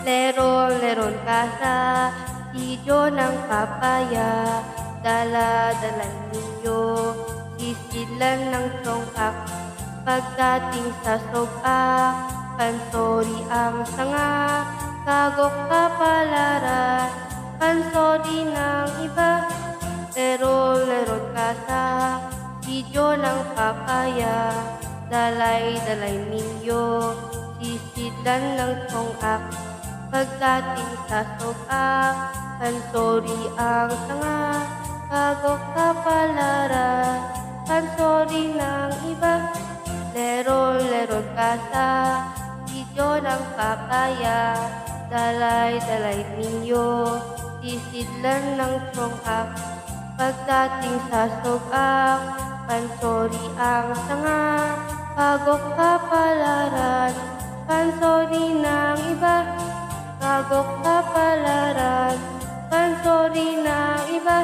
Leron-leron ka sa sitio ng papaya, dala-dalan ninyo, sisilan ng songkak. Pagdating sa sogak, pansori ang sanga, kagok kapalaran, pansori ng iba. Leron-leron ka sa sitio ng papaya, dalay-dalay ninyo, sisilan ng songkak. Pagdating sa sogak, pansori ang sanga, kagok kapalaran, pansori ng iba. Leron-leron ka sa sitio ng papaya, dalay-dalay ninyo, sisidlan ng songkak. Pagdating sa sogak, pansori ang sanga, kagok kapalaran, pansori ng iba. Kagok kapalaran, pansori ng iba.